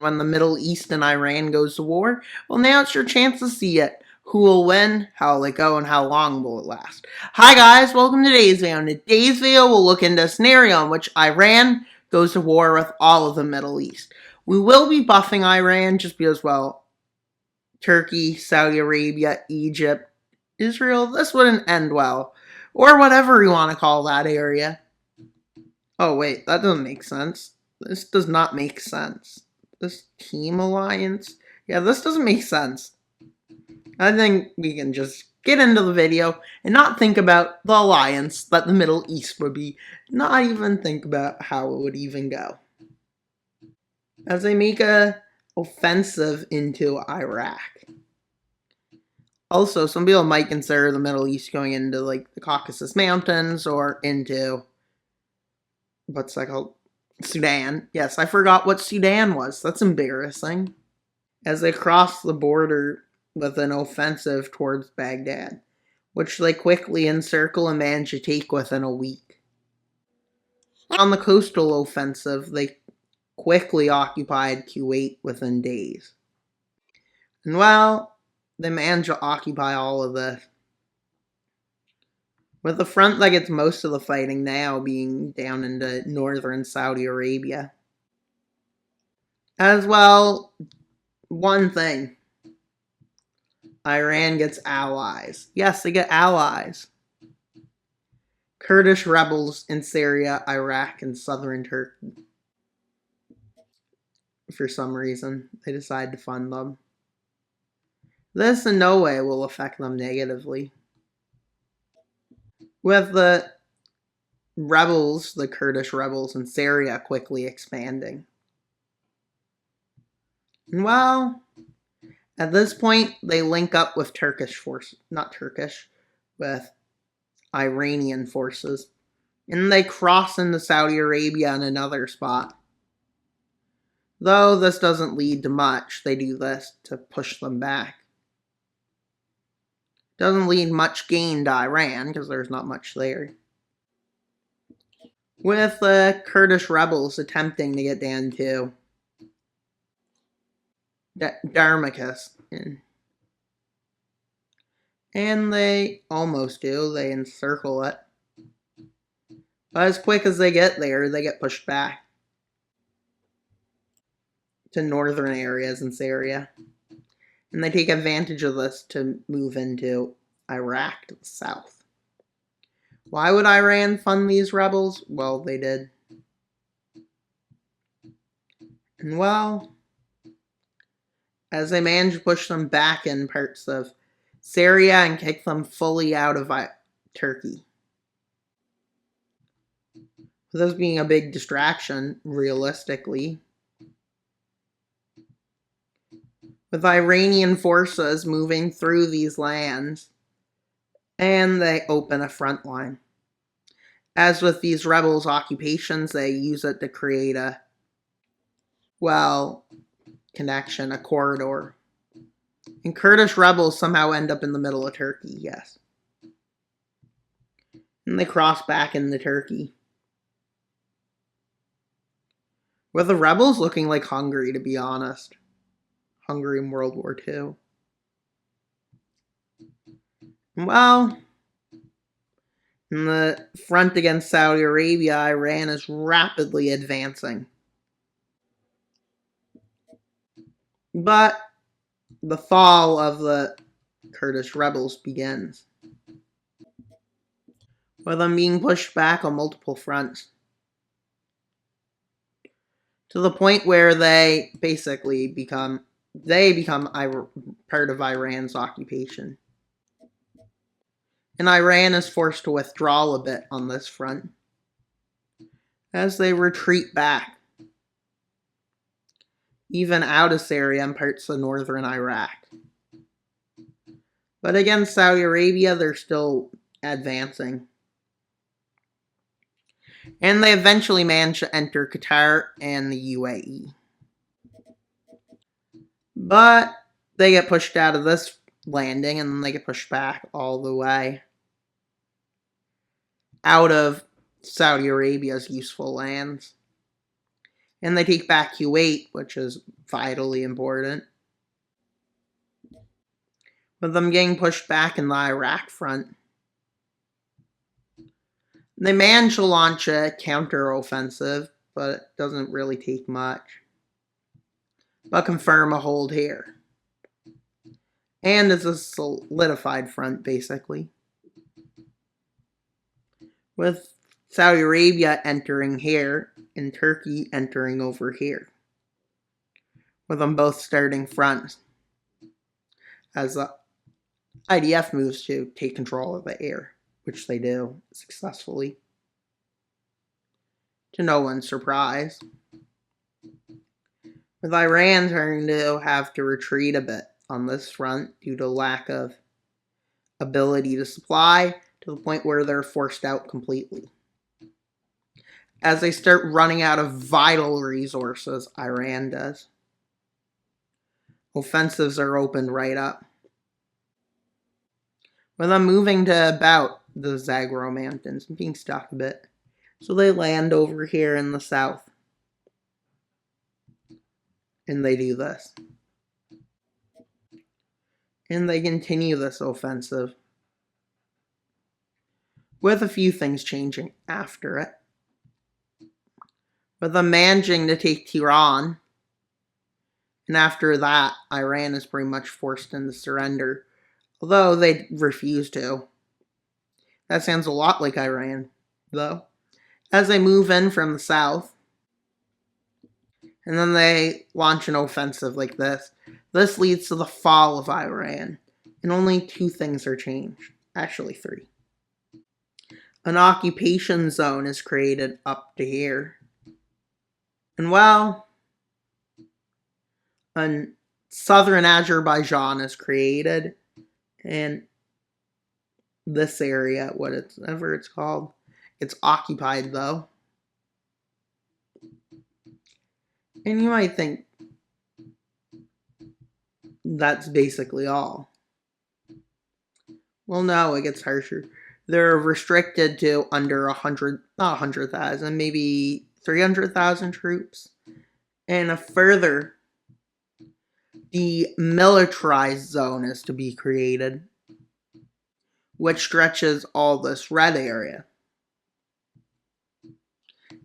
when the Middle East and Iran goes to war? Well, now it's your chance to see it. Who will win? How will it go? And how long will it last? Hi guys, welcome to today's video. In today's video, we'll look into a scenario in which Iran goes to war with all of the Middle East. We will be buffing Iran just because, well, Turkey, Saudi Arabia, Egypt, Israel, this wouldn't end well. Or whatever you want to call that area. Oh wait, that doesn't make sense. This does not make sense. This team alliance? Yeah, this doesn't make sense. I think we can just get into the video and not think about the alliance that the Middle East would be. Not even think about how it would even go. As they make a offensive into Iraq. Also, some people might consider the Middle East going into like the Caucasus Mountains or into what's that called? Sudan. Yes, I forgot what Sudan was. That's embarrassing. As they cross the border with an offensive towards Baghdad, which they quickly encircle and manage to take within a week. On the coastal offensive, they quickly occupied Kuwait within days. And well, they managed to occupy all of this, with the front that gets most of the fighting now being down into northern Saudi Arabia. As well, one thing. Iran gets allies. Yes, they get allies. Kurdish rebels in Syria, Iraq, and southern Turkey. For some reason, they decide to fund them. This in no way will affect them negatively. With the rebels, the Kurdish rebels in Syria quickly expanding. And well, at this point, they link up with Turkish forces, not Turkish, with Iranian forces. And they cross into Saudi Arabia in another spot. Though this doesn't lead to much, they do this to push them back. Doesn't lead much gain to Iran, because there's not much there. With the Kurdish rebels attempting to get down to Damascus. And they almost do. They encircle it. But as quick as they get there, they get pushed back to northern areas in Syria. And they take advantage of this to move into Iraq to the south. Why would Iran fund these rebels? Well, they did. And well, as they managed to push them back in parts of Syria and kick them fully out of Turkey. This being a big distraction, realistically. With Iranian forces moving through these lands, and they open a front line. As with these rebels' occupations, they use it to create a, well, connection, a corridor. And Kurdish rebels somehow end up in the middle of Turkey, yes. And they cross back into Turkey. With the rebels looking like Hungary, to be honest. Hungary in World War II. Well, in the front against Saudi Arabia, Iran is rapidly advancing. But the fall of the Kurdish rebels begins, with them being pushed back on multiple fronts, to the point where they basically become part of Iran's occupation. And Iran is forced to withdraw a bit on this front, as they retreat back, even out of Syria and parts of northern Iraq. But against Saudi Arabia, they're still advancing. And they eventually manage to enter Qatar and the UAE. But they get pushed out of this landing, and then they get pushed back all the way out of Saudi Arabia's useful lands. And they take back Kuwait, which is vitally important. With them getting pushed back in the Iraq front. They manage to launch a counter-offensive, but it doesn't really take much. But confirm a hold here. And it's a solidified front, basically. With Saudi Arabia entering here, and Turkey entering over here. With them both starting front. As the IDF moves to take control of the air, which they do successfully. To no one's surprise. With Iran turning to have to retreat a bit on this front due to lack of ability to supply, to the point where they're forced out completely. As they start running out of vital resources, Iran does. Offensives are opened right up. With them moving to about the Zagros Mountains and being stuck a bit. So they land over here in the south. And they do this. And they continue this offensive. With a few things changing after it. With them managing to take Tehran. And after that, Iran is pretty much forced into surrender. Although they refuse to. That sounds a lot like Iran, though. As they move in from the south. And then they launch an offensive like this. This leads to the fall of Iran. And only 2 things are changed. Actually 3. An occupation zone is created up to here. And well, southern Azerbaijan is created. And this area, whatever it's called, it's occupied though. And you might think that's basically all. Well, no, it gets harsher. They're restricted to under 100,000, maybe 300,000 troops. And a further demilitarized zone is to be created, which stretches all this red area.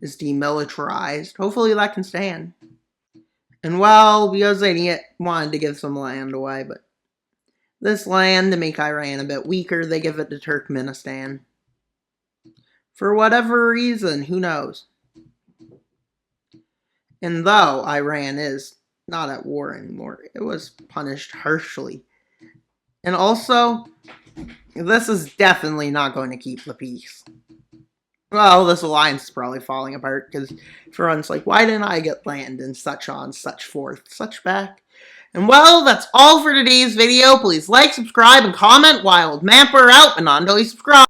Is demilitarized. Hopefully that can stand. And well, because they wanted to give some land away, but this land, to make Iran a bit weaker, they give it to Turkmenistan. For whatever reason, who knows? And though Iran is not at war anymore, it was punished harshly. And also, this is definitely not going to keep the peace. Well, this alliance is probably falling apart because everyone's like, why didn't I get land and such on, such forth, such back? And well, that's all for today's video. Please like, subscribe, and comment. Wild Mapper out, and until you subscribe.